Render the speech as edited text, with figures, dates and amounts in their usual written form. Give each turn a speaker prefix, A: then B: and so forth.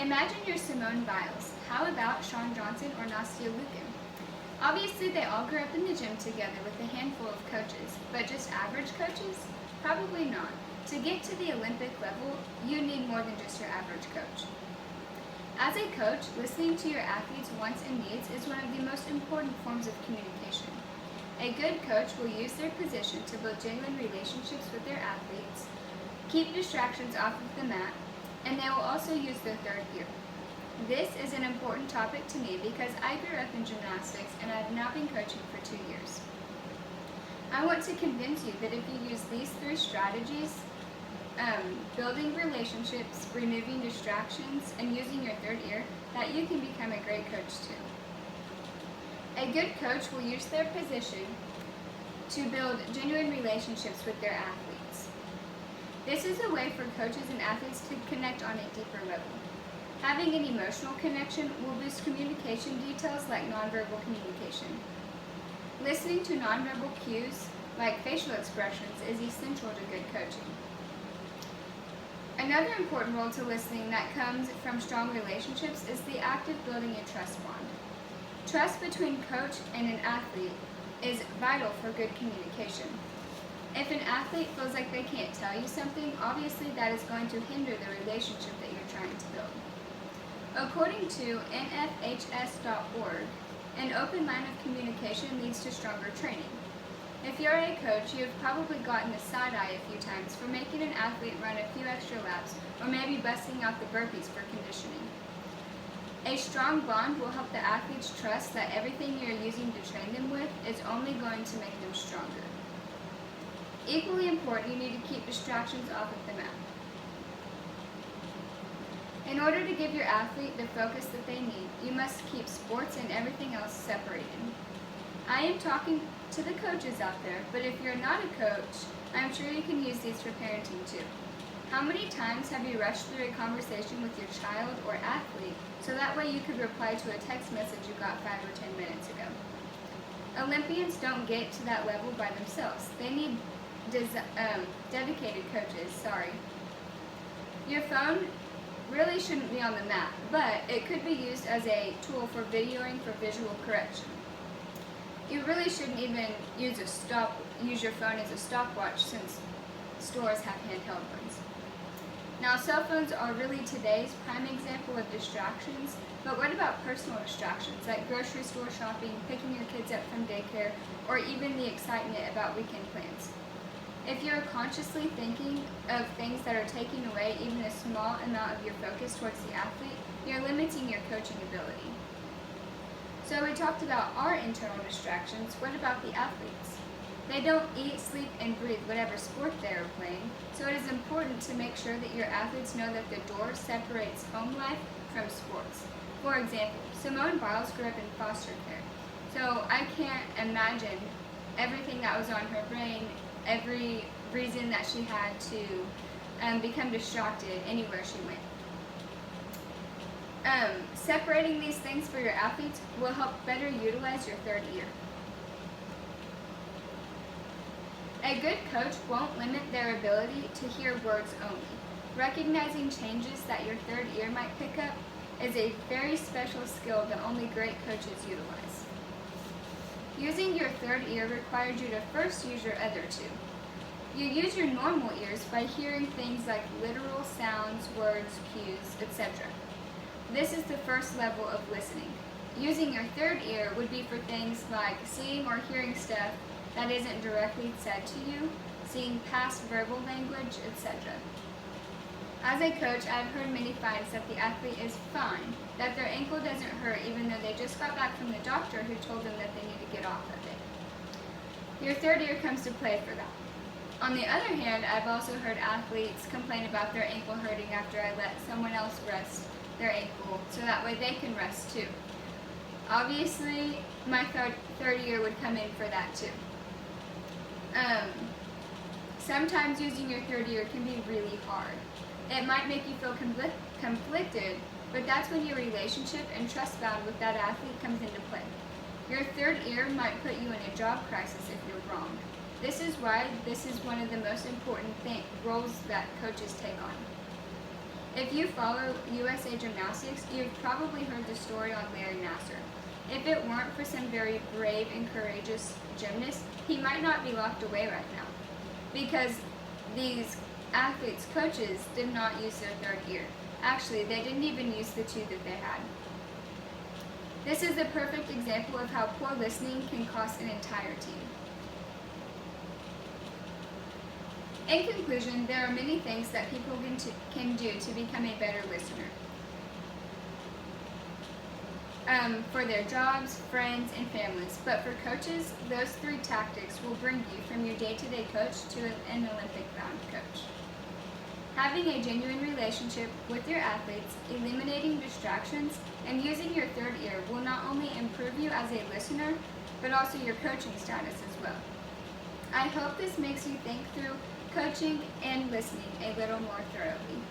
A: Imagine you're Simone Biles. How about Shawn Johnson or Nastia Liukin? Obviously, they all grew up in the gym together with a handful of coaches, but just average coaches? Probably not. To get to the Olympic level, you need more than just your average coach. As a coach, listening to your athletes' wants and needs is one of the most important forms of communication. A good coach will use their position to build genuine relationships with their athletes, keep distractions off of the mat, and they will also use their third ear. This is an important topic to me because I grew up in gymnastics and I have now been coaching for 2 years. I want to convince you that if you use these 3 strategies, building relationships, removing distractions, and using your third ear, that you can become a great coach too. A good coach will use their position to build genuine relationships with their athletes. This is a way for coaches and athletes to connect on a deeper level. Having an emotional connection will boost communication details like nonverbal communication. Listening to nonverbal cues like facial expressions is essential to good coaching. Another important role to listening that comes from strong relationships is the act of building a trust bond. Trust between coach and an athlete is vital for good communication. If an athlete feels like they can't tell you something, obviously that is going to hinder the relationship that you're trying to build. According to NFHS.org, an open line of communication leads to stronger training. If you're a coach, you have probably gotten the side eye a few times for making an athlete run a few extra laps or maybe busting out the burpees for conditioning. A strong bond will help the athletes trust that everything you're using to train them with is only going to make them stronger. Equally important, you need to keep distractions off of the mat. In order to give your athlete the focus that they need, you must keep sports and everything else separated. I am talking to the coaches out there, but if you're not a coach, I'm sure you can use these for parenting too. How many times have you rushed through a conversation with your child or athlete so that way you could reply to a text message you got 5 or 10 minutes ago? Olympians don't get to that level by themselves. They need dedicated coaches. Your phone really shouldn't be on the mat, but it could be used as a tool for videoing for visual correction. You really shouldn't even use your phone as a stopwatch since stores have handheld ones. Now, cell phones are really today's prime example of distractions, but what about personal distractions like grocery store shopping, picking your kids up from daycare, or even the excitement about weekend plans? If you're consciously thinking of things that are taking away even a small amount of your focus towards the athlete, you're limiting your coaching ability. So we talked about our internal distractions. What about the athletes? They don't eat, sleep, and breathe whatever sport they are playing, so it is important to make sure that your athletes know that the door separates home life from sports. For example, Simone Biles grew up in foster care, so I can't imagine everything that was on her brain, every reason that she had to become distracted anywhere she went. Separating these things for your athletes will help better utilize your third ear. A good coach won't limit their ability to hear words only. Recognizing changes that your third ear might pick up is a very special skill that only great coaches utilize. Using your third ear requires you to first use your other 2. You use your normal ears by hearing things like literal sounds, words, cues, etc. This is the first level of listening. Using your third ear would be for things like seeing or hearing stuff that isn't directly said to you, seeing past verbal language, etc. As a coach, I've heard many finds that the athlete is fine, that their ankle doesn't hurt even though they just got back from the doctor who told them that they need to get off of it. Your third ear comes to play for that. On the other hand, I've also heard athletes complain about their ankle hurting after I let someone else rest their ankle so that way they can rest too. Obviously, my third ear would come in for that too. Sometimes using your third ear can be really hard. It might make you feel conflicted, but that's when your relationship and trust bound with that athlete comes into play. Your third ear might put you in a job crisis if you're wrong. This is why this is one of the most important roles that coaches take on. If you follow USA Gymnastics, you've probably heard the story on Larry Nassar. If it weren't for some very brave and courageous gymnasts, he might not be locked away right now. Because these athletes' coaches did not use their third ear. Actually, they didn't even use the two that they had. This is a perfect example of how poor listening can cost an entire team. In conclusion, there are many things that people can do to become a better listener. For their jobs, friends, and families. But for coaches, those 3 tactics will bring you from your day-to-day coach to an Olympic-bound coach. Having a genuine relationship with your athletes, eliminating distractions, and using your third ear will not only improve you as a listener, but also your coaching status as well. I hope this makes you think through coaching and listening a little more thoroughly.